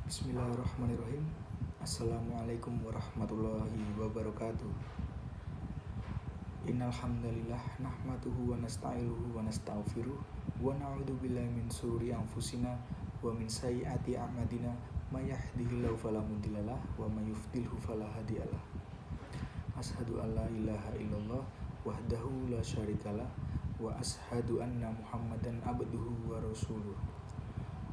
Bismillahirrahmanirrahim. Assalamualaikum warahmatullahi wabarakatuh. Innal hamdalillah nahmaduhu wa nasta'inuhu wa nastaghfiruh wa na'udzu billahi min shururi anfusina wa min sayyiati a'malina may yahdihillahu fala mudhillalah wa may yudhlilhu fala hadiyalah. Asyhadu an la ilaha illallah wahdahu la syarikalah wa asyhadu anna Muhammadan abduhu wa rasuluh.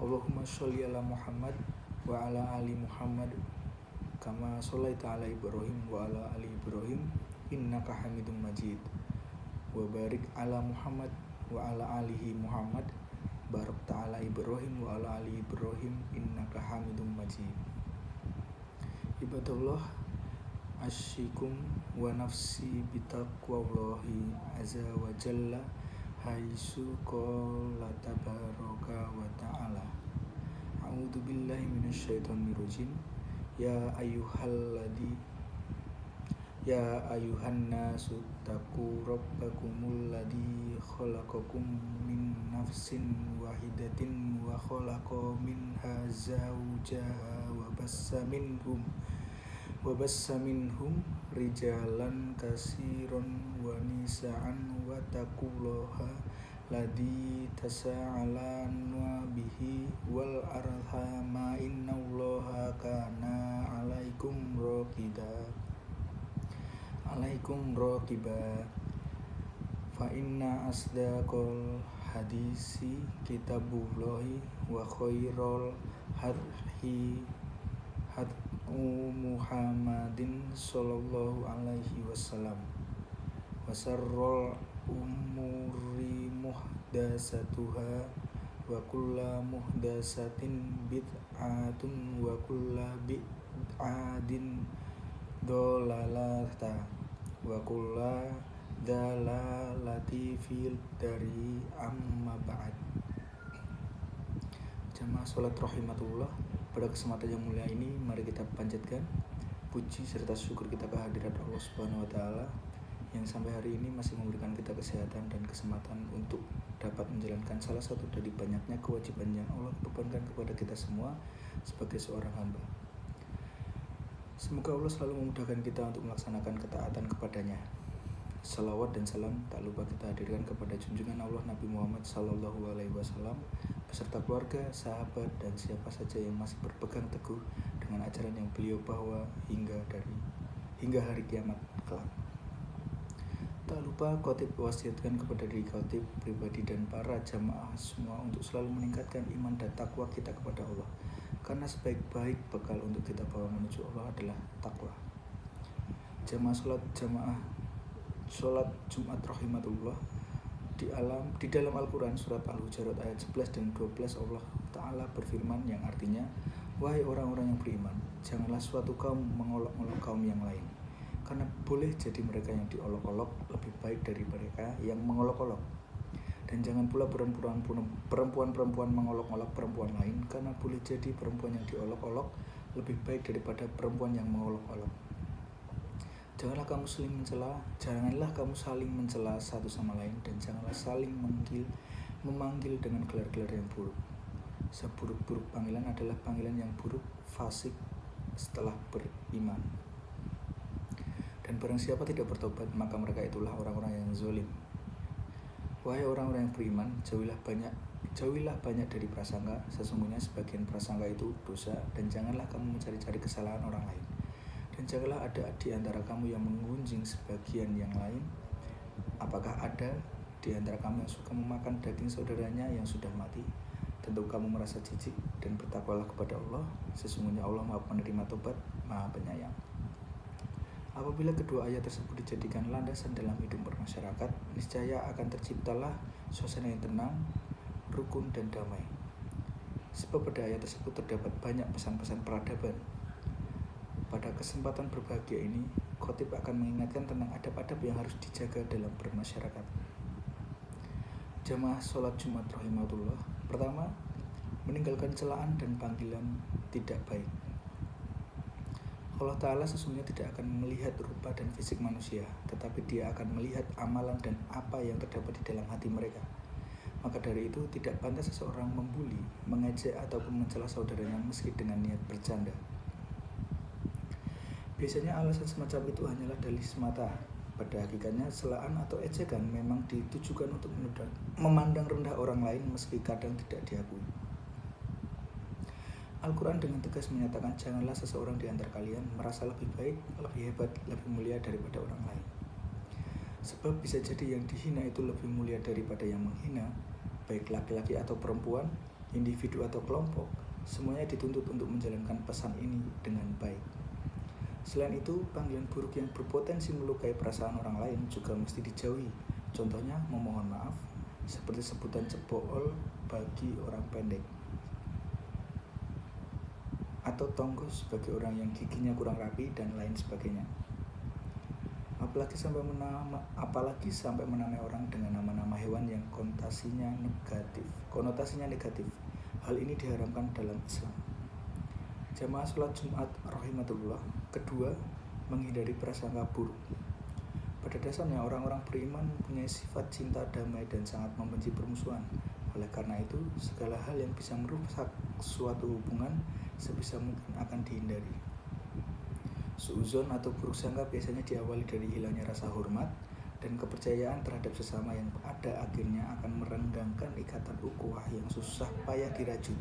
Allahumma sholli ala Muhammad wa ala ali Muhammad kama shallaita ala Ibrahim wa ala ali Ibrahim innaka Hamidum Majid. Wa barik ala Muhammad wa ala alihi Muhammad barak ta'ala Ibrahim wa ala ali Ibrahim innaka Hamidum Majid. Ibadallah, asyikum wa nafsi bitaqwallahi azza wa jalla haitsu qala tabaraka wa ta'ala. A'udzu billahi minasyaitonir rajim. Ya ayyuhan nasu taqu rabbakumul ladzi khalaqakum min nafsin wahidatin wa khalaqa minha zawjaha wa bassa minhum rijalan katsiran wa nisaan wa taqullaha ladzi tasaaluna bihi wal arhama innallaha kana alaikum raqiba. Fa inna asdaqal hadisi kitabullahi wa khairal hadhi Muhammadin sallallahu alaihi wasallam wa syarrul umuri muhdatsatuha wa kullu muhdatsatin bid'atun wa kullu bid'atin dhalalata wa kullu dhalalati fil dari amma ba'd. Jamaah salat rahimatullah, pada kesempatan yang mulia ini mari kita panjatkan puji serta syukur kita kehadirat Allah Subhanahu wa taala yang sampai hari ini masih memberikan kita kesehatan dan kesempatan untuk dapat menjalankan salah satu dari banyaknya kewajiban yang Allah bebankan kepada kita semua sebagai seorang hamba. Semoga Allah selalu memudahkan kita untuk melaksanakan ketaatan kepadanya. Salawat dan salam tak lupa kita hadirkan kepada junjungan Allah Nabi Muhammad sallallahu alaihi wasallam beserta keluarga, sahabat dan siapa saja yang masih berpegang teguh dengan ajaran yang beliau bawa hingga hari kiamat kelak. Tak lupa khotib wasiatkan kepada diri khotib pribadi dan para jamaah semua untuk selalu meningkatkan iman dan takwa kita kepada Allah, karena sebaik-baik bekal untuk kita bawa menuju Allah adalah takwa. Jamaah sholat Jumat rahimatullah, di dalam Al-Quran surat Al-Hujurat ayat 11 dan 12 Allah Ta'ala berfirman yang artinya, wahai orang-orang yang beriman, janganlah suatu kaum mengolok-olok kaum yang lain, karena boleh jadi mereka yang diolok-olok lebih baik dari mereka yang mengolok-olok. Dan jangan pula perempuan-perempuan mengolok-olok perempuan lain, karena boleh jadi perempuan yang diolok-olok lebih baik daripada perempuan yang mengolok-olok. Janganlah kamu saling mencela satu sama lain, dan janganlah saling memanggil dengan gelar-gelar yang buruk. Seburuk-buruk panggilan adalah panggilan yang buruk, fasik setelah beriman. Dan barang siapa tidak bertobat, maka mereka itulah orang-orang yang zalim. Wahai orang-orang yang beriman, jauhilah banyak dari prasangka, sesungguhnya sebagian prasangka itu dosa, dan janganlah kamu mencari-cari kesalahan orang lain. Dan janganlah ada di antara kamu yang menggunjing sebagian yang lain. Apakah ada di antara kamu yang suka memakan daging saudaranya yang sudah mati? Tentu kamu merasa jijik, dan bertakwalah kepada Allah. Sesungguhnya Allah Maha Penerima Tobat, Maha Penyayang. Apabila kedua ayat tersebut dijadikan landasan dalam hidup bermasyarakat, niscaya akan terciptalah suasana yang tenang, rukun dan damai. Sebab pada ayat tersebut terdapat banyak pesan-pesan peradaban. Pada kesempatan berbahagia ini, khotib akan mengingatkan tentang adab-adab yang harus dijaga dalam bermasyarakat. Jamaah sholat Jumat rahimatullah. Pertama, meninggalkan celaan dan panggilan tidak baik. Allah Ta'ala sesungguhnya tidak akan melihat rupa dan fisik manusia, tetapi Dia akan melihat amalan dan apa yang terdapat di dalam hati mereka. Maka dari itu tidak pantas seseorang membuli, mengejek ataupun mencela saudaranya meski dengan niat bercanda. Biasanya alasan semacam itu hanyalah dalih semata. Pada hakikatnya celaan atau ejekan memang ditujukan untuk memandang rendah orang lain meski kadang tidak diakui. Al-Quran dengan tegas menyatakan janganlah seseorang di antara kalian merasa lebih baik, lebih hebat, lebih mulia daripada orang lain. Sebab bisa jadi yang dihina itu lebih mulia daripada yang menghina, baik laki-laki atau perempuan, individu atau kelompok, semuanya dituntut untuk menjalankan pesan ini dengan baik. Selain itu, panggilan buruk yang berpotensi melukai perasaan orang lain juga mesti dijauhi. Contohnya memohon maaf, seperti sebutan cebol bagi orang pendek, atau tonggos bagi orang yang giginya kurang rapi dan lain sebagainya. Apalagi sampai menamai orang dengan nama-nama hewan yang konotasinya negatif. Hal ini diharamkan dalam Islam. Jamaah sholat Jumat rahimatullah. Kedua, menghindari prasangka buruk. Pada dasarnya orang-orang beriman mempunyai sifat cinta damai dan sangat membenci permusuhan. Oleh karena itu, segala hal yang bisa merusak suatu hubungan sebisa mungkin akan dihindari. Suuzon atau buruk sangka biasanya diawali dari hilangnya rasa hormat dan kepercayaan terhadap sesama yang pada akhirnya akan merenggangkan ikatan ukhuwah yang susah payah dirajut.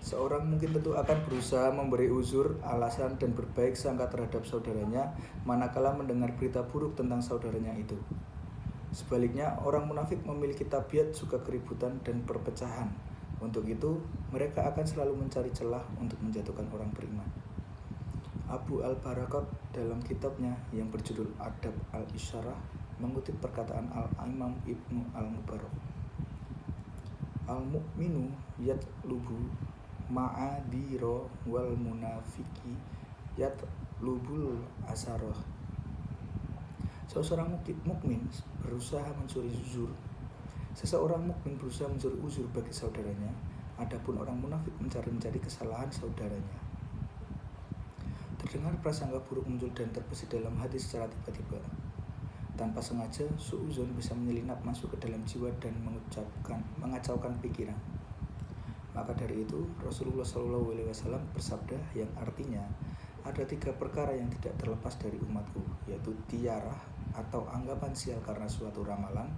Seorang mungkin tentu akan berusaha memberi uzur, alasan, dan berbaik sangka terhadap saudaranya manakala mendengar berita buruk tentang saudaranya itu. Sebaliknya, orang munafik memiliki tabiat suka keributan dan perpecahan. Untuk itu, mereka akan selalu mencari celah untuk menjatuhkan orang beriman. Abu al-Barakat dalam kitabnya yang berjudul Adab al-Isyarah mengutip perkataan Al-Imam Ibnu al-Mubarak. Al-mu'minu yatlubu ma'adiro wal munafiki yatlubul asaroh. Seseorang mukmin berusaha mencuri uzur. Seseorang mukmin berusaha mencuri uzur bagi saudaranya, adapun orang munafik mencari kesalahan saudaranya. Terdengar prasangka buruk muncul dan terbesit dalam hati secara tiba-tiba. Tanpa sengaja, suuzon bisa menyelinap masuk ke dalam jiwa dan mengacaukan pikiran. Maka dari itu, Rasulullah SAW bersabda yang artinya, ada 3 perkara yang tidak terlepas dari umatku, yaitu tiarah atau anggapan sial karena suatu ramalan,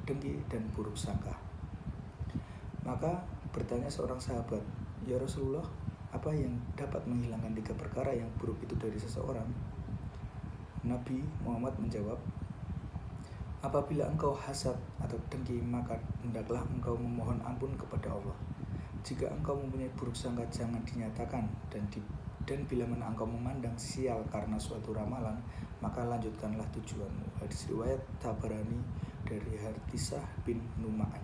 dengki, dan buruk sangka. Maka bertanya seorang sahabat, ya Rasulullah, apa yang dapat menghilangkan 3 perkara yang buruk itu dari seseorang? Nabi Muhammad menjawab, apabila engkau hasad atau dengki, maka hendaklah engkau memohon ampun kepada Allah. Jika engkau mempunyai buruk sangka, jangan dinyatakan, dan bila mana engkau memandang sial karena suatu ramalan, maka lanjutkanlah tujuanmu. Hadis riwayat Tabarani dari Hartisah bin Nu'man.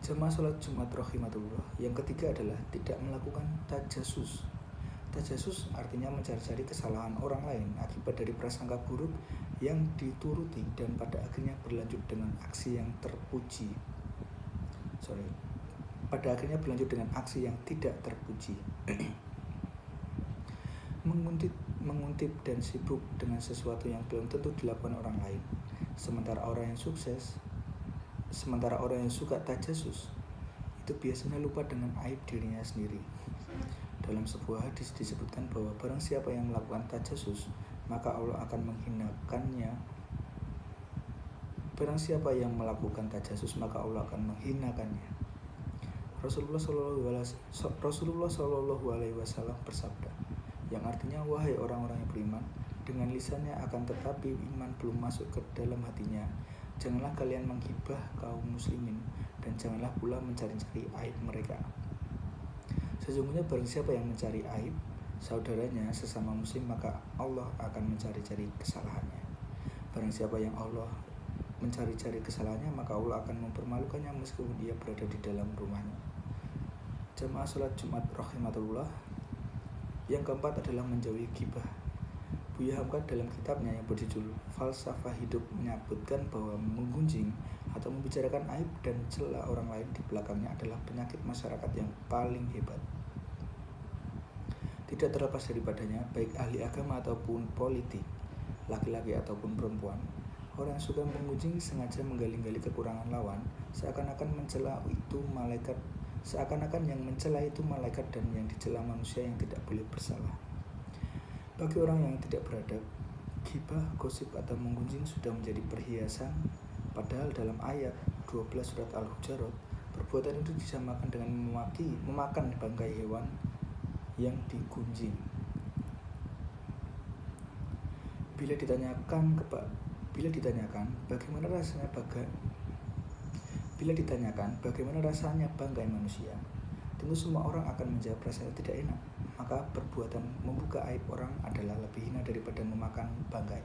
Jamaah sholat Jumat rahimatullah. Yang ketiga adalah tidak melakukan tajasus. Tajasus artinya mencari-cari kesalahan orang lain akibat dari prasangka buruk yang dituruti dan pada akhirnya berlanjut dengan aksi yang yang tidak terpuji. Menguntip dan sibuk dengan sesuatu yang belum tentu dilakukan orang lain. Sementara orang yang suka tajasus itu biasanya lupa dengan aib dirinya sendiri. Dalam sebuah hadis disebutkan bahwa barang siapa yang melakukan tajasus, maka Allah akan menghinakannya. Barang siapa yang melakukan tajasus, maka Allah akan menghinakannya. Rasulullah SAW bersabda, yang artinya, wahai orang-orang yang beriman, dengan lisannya akan tetapi iman belum masuk ke dalam hatinya, janganlah kalian menghibah kaum muslimin dan janganlah pula mencari-cari aib mereka. Sesungguhnya barang siapa yang mencari aib saudaranya sesama muslim, maka Allah akan mencari-cari kesalahannya. Barang siapa yang Allah mencari-cari kesalahannya, maka Allah akan mempermalukannya meskipun dia berada di dalam rumahnya. Jamaah sholat Jumat rahimatullah. Yang keempat adalah menjauhi ghibah. Buya Hamka dalam kitabnya yang berjudul Falsafah Hidup menyebutkan bahwa menggunjing atau membicarakan aib dan cela orang lain di belakangnya adalah penyakit masyarakat yang paling hebat. Tidak terlepas daripadanya, baik ahli agama ataupun politik, laki-laki ataupun perempuan, Orang yang suka menggunjing sengaja menggali-gali kekurangan lawan, seakan-akan yang mencela itu malaikat dan yang dicela manusia yang tidak boleh bersalah. Bagi orang yang tidak beradab, ghibah, gosip atau menggunjing sudah menjadi perhiasan, padahal dalam ayat 12 surat Al-Hujurat, perbuatan itu disamakan dengan memakan bangkai hewan yang digunjing. Bila ditanyakan bagaimana rasanya bangkai manusia, tentu semua orang akan menjawab rasanya tidak enak. Maka perbuatan membuka aib orang adalah lebih hina daripada memakan bangkai.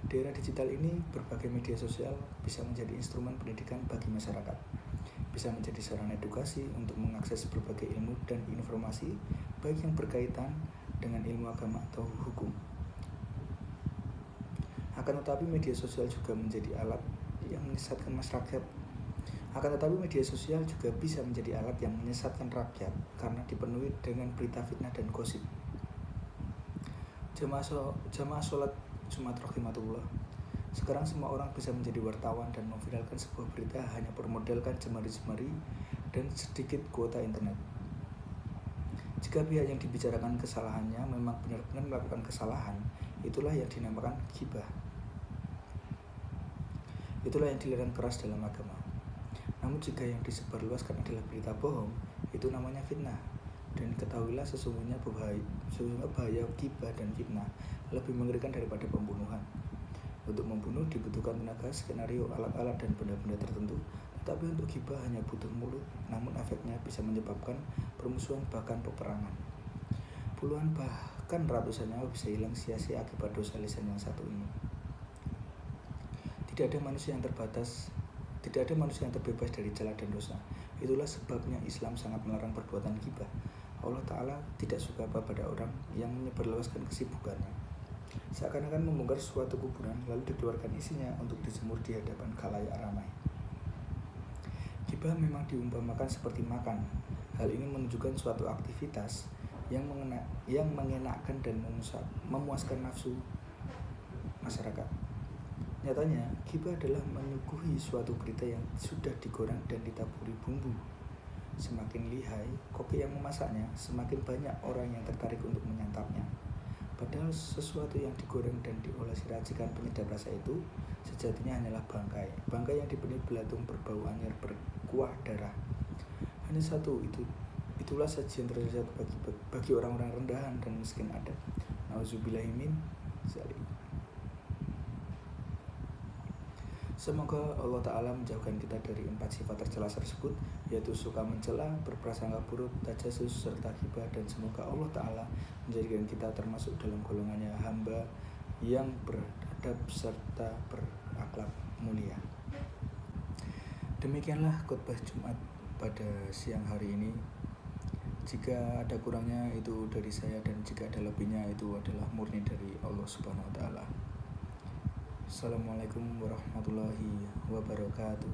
Di era digital ini, berbagai media sosial bisa menjadi instrumen pendidikan bagi masyarakat, bisa menjadi sarana edukasi untuk mengakses berbagai ilmu dan informasi, baik yang berkaitan dengan ilmu agama atau hukum. Akan tetapi media sosial juga menjadi alat yang menyesatkan masyarakat. Media sosial juga bisa menjadi alat yang menyesatkan rakyat karena dipenuhi dengan berita fitnah dan gosip. Jamaah sholat Jumat rahimatullah. Sekarang semua orang bisa menjadi wartawan dan memviralkan sebuah berita hanya bermodalkan jemari-jemari dan sedikit kuota internet. Jika pihak yang dibicarakan kesalahannya memang benar-benar melakukan kesalahan, itulah yang dinamakan ghibah. Itulah yang dilarang keras dalam agama. Namun jika yang disebarluaskan adalah berita bohong, itu namanya fitnah. Dan ketahuilah sesungguhnya bahaya ghibah dan fitnah lebih mengerikan daripada pembunuhan. Untuk membunuh dibutuhkan tenaga, skenario, alat-alat, dan benda-benda tertentu. Tetapi untuk ghibah hanya butuh mulut, namun efeknya bisa menyebabkan permusuhan bahkan peperangan. Puluhan bahkan ratusan nyawa bisa hilang sia-sia akibat dosa lisan yang satu ini. Tidak ada manusia yang terbebas dari celah dan dosa. Itulah sebabnya Islam sangat melarang perbuatan ghibah. Allah Ta'ala tidak suka pada orang yang menyebarluaskan kesibukannya, seakan-akan membongkar suatu kuburan lalu dikeluarkan isinya untuk dijemur di hadapan khalayak ramai. Ghibah memang diumpamakan seperti makan. Hal ini menunjukkan suatu aktivitas yang mengenakan dan memuaskan nafsu masyarakat. Nyatanya, ghibah adalah menyuguhi suatu berita yang sudah digoreng dan ditaburi bumbu. Semakin lihai koki yang memasaknya, semakin banyak orang yang tertarik untuk menyantapnya. Padahal sesuatu yang digoreng dan diolesi racikan penyedap rasa itu sejatinya hanyalah bangkai yang dipenuhi belatung berbau anyir berkuah darah. Hanya satu, itulah sajian tersesat bagi orang-orang rendahan dan miskin adab. Nauzubillahi min dzalik. Semoga Allah Ta'ala menjauhkan kita dari 4 sifat tercela tersebut, yaitu suka mencela, berprasangka buruk, tajasus, serta ghibah. Dan semoga Allah Ta'ala menjadikan kita termasuk dalam golongannya hamba yang beradab serta berakhlak mulia. Demikianlah khotbah Jumat pada siang hari ini. Jika ada kurangnya itu dari saya, dan jika ada lebihnya itu adalah murni dari Allah Subhanahu wa Ta'ala. Assalamualaikum warahmatullahi wabarakatuh.